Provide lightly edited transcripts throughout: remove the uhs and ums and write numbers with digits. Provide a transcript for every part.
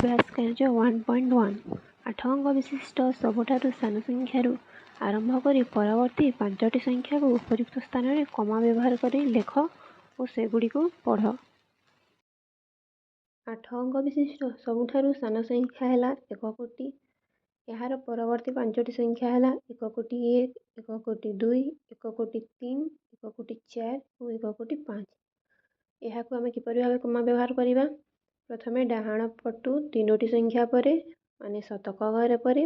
ଅଭ୍ୟାସ କାର୍ଯ୍ୟ 1.1 8 ଅଙ୍କ ବିଶିଷ୍ଟ ସବୁଠାରୁ ସାନ ସଂଖ୍ୟାରୁ ଆରମ୍ଭ କରି ପରବର୍ତ୍ତୀ 5ଟି ସଂଖ୍ୟାକୁ ଉପଯୁକ୍ତ ସ୍ଥାନରେ କମା ବ୍ୟବହାର କରି ଲେଖ ଓ ସେଗୁଡ଼ିକୁ ପଢ଼। 8 ଅଙ୍କ ବିଶିଷ୍ଟ ସବୁଠାରୁ ସାନ ସଂଖ୍ୟା ହେଲା 1 କୋଟି। ଏହାର ପରବର୍ତ୍ତୀ 5ଟି ସଂଖ୍ୟା ହେଲା 1 କୋଟି 1, 1 କୋଟି 2, 1 କୋଟି 3, 1 କୋଟି 4 ଓ 1 କୋଟି 5। ଏହାକୁ ଆମେ କିପରି ଭାବେ କମା ବ୍ୟବହାର କରିବା? ପ୍ରଥମେ ଡାହାଣ ପଟୁ 3ଟି ସଂଖ୍ୟା ପରେ ମାନେ ଶତକ ଘର ପରେ,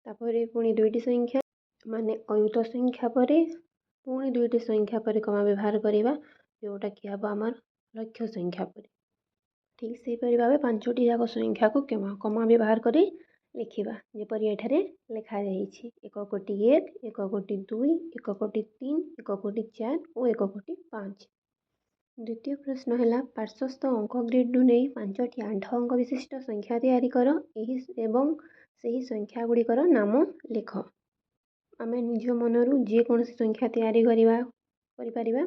ତାପରେ ପୁଣି 2ଟି ସଂଖ୍ୟା ମାନେ ଅୟୁତ ସଂଖ୍ୟା ପରେ, ପୁଣି 2ଟି ସଂଖ୍ୟା ପରେ କମା ବ୍ୟବହାର କରିବା, ଯେଉଁଟାକି ହେବ ଆମର ଲକ୍ଷ୍ୟ ସଂଖ୍ୟା ପରେ। ଠିକ୍ ସେହିପରି ଭାବେ 5ଟି ଯାକ ସଂଖ୍ୟାକୁ କମା ବ୍ୟବହାର କରି ଲେଖିବା, ଯେପରି ଏଠାରେ ଲେଖାଯାଇଛି 1 କୋଟି 1, 1 କୋଟି 2, 1 କୋଟି 3, 1 କୋଟି 4 ଓ 1 କୋଟି 5। ଦ୍ୱିତୀୟ ପ୍ରଶ୍ନ ହେଲା ପାର୍ଶ୍ୱସ୍ଥ ଅଙ୍କ ଗ୍ରିଡ୍ରୁ ନେଇ 5ଟି 8 ଅଙ୍କ ବିଶିଷ୍ଟ ସଂଖ୍ୟା ତିଆରି କର ଏବଂ ସେହି ସଂଖ୍ୟା ଗୁଡ଼ିକର ନାମ ଲେଖ। ଆମେ ନିଜ ମନରୁ ଯେକୌଣସି ସଂଖ୍ୟା ତିଆରି କରିପାରିବା।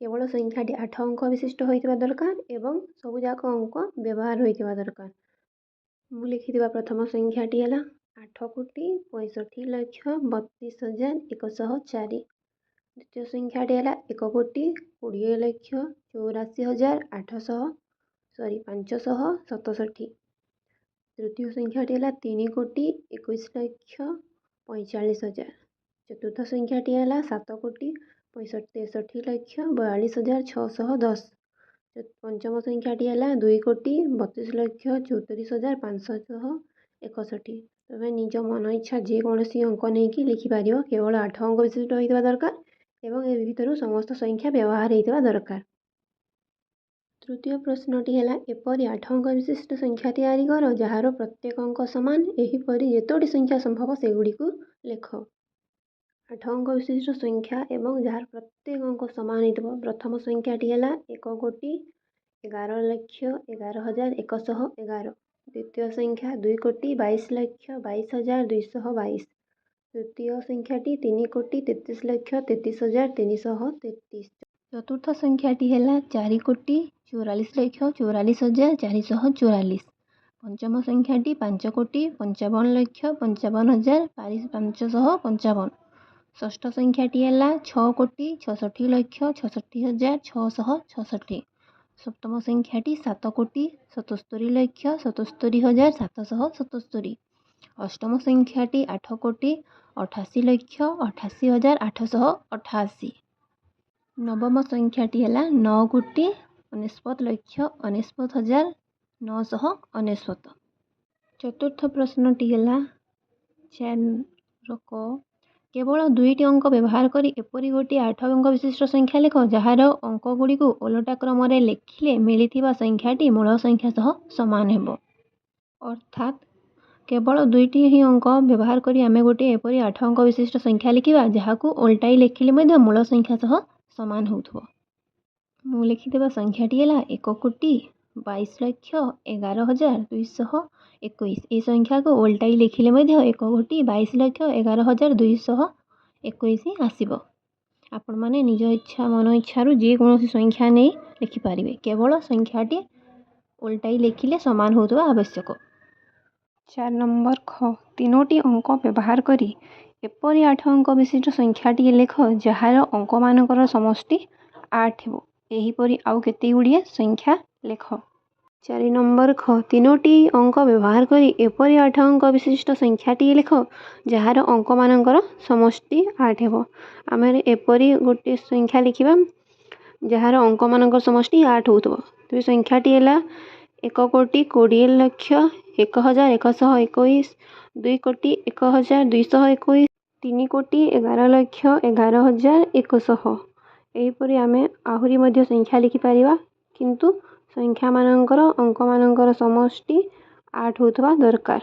କେବଳ ସଂଖ୍ୟାଟି 8 ଅଙ୍କ ବିଶିଷ୍ଟ ହୋଇଥିବା ଦରକାର ଏବଂ ସବୁଯାକ ଅଙ୍କ ବ୍ୟବହାର ହୋଇଥିବା ଦରକାର। ମୁଁ ଲେଖିଥିବା ପ୍ରଥମ ସଂଖ୍ୟାଟି ହେଲା 8 କୋଟି 65 ଲକ୍ଷ 32,104। ଦ୍ୱିତୀୟ ସଂଖ୍ୟାଟି ହେଲା 1 କୋଟି 20 ଲକ୍ଷ 84,567। ତୃତୀୟ ସଂଖ୍ୟାଟି ହେଲା 3 କୋଟି 21 ଲକ୍ଷ 45,000। ଚତୁର୍ଥ ସଂଖ୍ୟାଟି ହେଲା 7 କୋଟି 63 ଲକ୍ଷ 42,610। ପଞ୍ଚମ ସଂଖ୍ୟାଟି ହେଲା 2 କୋଟି 32 ଲକ୍ଷ 34,561। ତମେ ନିଜ ମନ ଇଚ୍ଛା ଯେକୌଣସି ଅଙ୍କ ନେଇକି ଲେଖିପାରିବ, କେବଳ 8 ଅଙ୍କ ବିଶିଷ୍ଟ ହୋଇଥିବା ଦରକାର ଏବଂ ଏ ଭିତରୁ ସମସ୍ତ ସଂଖ୍ୟା ବ୍ୟବହାର ହୋଇଥିବା ଦରକାର। ତୃତୀୟ ପ୍ରଶ୍ନଟି ହେଲା ଏପରି 8 ଅଙ୍କ ବିଶିଷ୍ଟ ସଂଖ୍ୟା ତିଆରି କର ଯାହାର ପ୍ରତ୍ୟେକ ଅଙ୍କ ସମାନ। ଏହିପରି ଯେତୋଟି ସଂଖ୍ୟା ସମ୍ଭବ ସେଗୁଡ଼ିକୁ ଲେଖ। 8 ଅଙ୍କ ବିଶିଷ୍ଟ ସଂଖ୍ୟା ଏବଂ ଯାହାର ପ୍ରତ୍ୟେକ ଅଙ୍କ ସମାନ ହୋଇଥିବ। ପ୍ରଥମ ସଂଖ୍ୟାଟି ହେଲା 1 କୋଟି 11 ଲକ୍ଷ 11,111। ଦ୍ୱିତୀୟ ସଂଖ୍ୟା 2 କୋଟି 22 ଲକ୍ଷ 22,222। ତୃତୀୟ ସଂଖ୍ୟାଟି 3 କୋଟି 33 ଲକ୍ଷ 33,333। ଚତୁର୍ଥ ସଂଖ୍ୟାଟି ହେଲା 4 କୋଟି 44 ଲକ୍ଷ 44,444। ପଞ୍ଚମ ସଂଖ୍ୟାଟି 5 କୋଟି 55 ଲକ୍ଷ 55,555। ଷଷ୍ଠ ସଂଖ୍ୟାଟି ହେଲା 6 କୋଟି 66 ଲକ୍ଷ 66,666। ସପ୍ତମ ସଂଖ୍ୟାଟି 7 କୋଟି 77 ଲକ୍ଷ 77,777। ଅଷ୍ଟମ ସଂଖ୍ୟାଟି 8 କୋଟି 88 ଲକ୍ଷ 88,888। ନବମ ସଂଖ୍ୟାଟି ହେଲା 9 କୋଟି 99 ଲକ୍ଷ 99,999। ଚତୁର୍ଥ ପ୍ରଶ୍ନଟି ହେଲା 4 କ କେବଳ 2ଟି ଅଙ୍କ ବ୍ୟବହାର କରି ଏପରି ଗୋଟିଏ 8 ଅଙ୍କ ବିଶିଷ୍ଟ ସଂଖ୍ୟା ଲେଖ ଯାହାର ଅଙ୍କ ଗୁଡ଼ିକୁ ଓଲଟା କ୍ରମରେ ଲେଖିଲେ ମିଳିଥିବା ସଂଖ୍ୟାଟି ମୂଳ ସଂଖ୍ୟା ସହ ସମାନ ହେବ। ଅର୍ଥାତ୍ କେବଳ 2ଟି ହିଁ ଅଙ୍କ ବ୍ୟବହାର କରି ଆମେ ଗୋଟିଏ ଏପରି 8 ଅଙ୍କ ବିଶିଷ୍ଟ ସଂଖ୍ୟା ଲେଖିବା ଯାହାକୁ ଓଲଟାଇ ଲେଖିଲେ ମଧ୍ୟ ମୂଳ ସଂଖ୍ୟା ସହ ସମାନ ହେଉଥିବ। ମୁଁ ଲେଖିଥିବା ସଂଖ୍ୟାଟି ହେଲା 1 କୋଟି 22 ଲକ୍ଷ 11,221। ଏହି ସଂଖ୍ୟାକୁ ଓଲଟାଇ ଲେଖିଲେ ମଧ୍ୟ 1 କୋଟି 22 ଲକ୍ଷ 11,221 ଆସିବ। ଆପଣମାନେ ନିଜ ମନ ଇଚ୍ଛାରୁ ଯେକୌଣସି ସଂଖ୍ୟା ନେଇ ଲେଖିପାରିବେ, କେବଳ ସଂଖ୍ୟାଟି ଓଲଟାଇ ଲେଖିଲେ ସମାନ ହେଉଥିବା ଆବଶ୍ୟକ। 4 ନମ୍ବର ଖ 3ଟି ଅଙ୍କ ବ୍ୟବହାର କରି ଏପରି 8 ଅଙ୍କ ବିଶିଷ୍ଟ ସଂଖ୍ୟାଟିଏ ଲେଖ ଯାହାର ଅଙ୍କମାନଙ୍କର ସମଷ୍ଟି 8 ହେବ। ଏହିପରି ଆଉ କେତେଗୁଡ଼ିଏ ସଂଖ୍ୟା ଲେଖ। 4 ନମ୍ବର ଖ 3ଟି ଅଙ୍କ ବ୍ୟବହାର କରି ଏପରି 8 ଅଙ୍କ ବିଶିଷ୍ଟ ସଂଖ୍ୟାଟିଏ ଲେଖ ଯାହାର ଅଙ୍କମାନଙ୍କର ସମଷ୍ଟି 8 ହେବ। ଆମେ ଏପରି ଗୋଟିଏ ସଂଖ୍ୟା ଲେଖିବା ଯାହାର ଅଙ୍କମାନଙ୍କର ସମଷ୍ଟି 8 ହେଉଥିବ। ତେବେ ସଂଖ୍ୟାଟି ହେଲା 1 କୋଟି 20 ଲକ୍ଷ 1,121। 2 କୋଟି 1,221। 3 କୋଟି 11 ଲକ୍ଷ 11,100। ଏହିପରି ଆମେ ଆହୁରି ମଧ୍ୟ ସଂଖ୍ୟା ଲେଖିପାରିବା, କିନ୍ତୁ ସଂଖ୍ୟାମାନଙ୍କର ଅଙ୍କମାନଙ୍କର ସମଷ୍ଟି 8 ହେଉଥିବା ଦରକାର।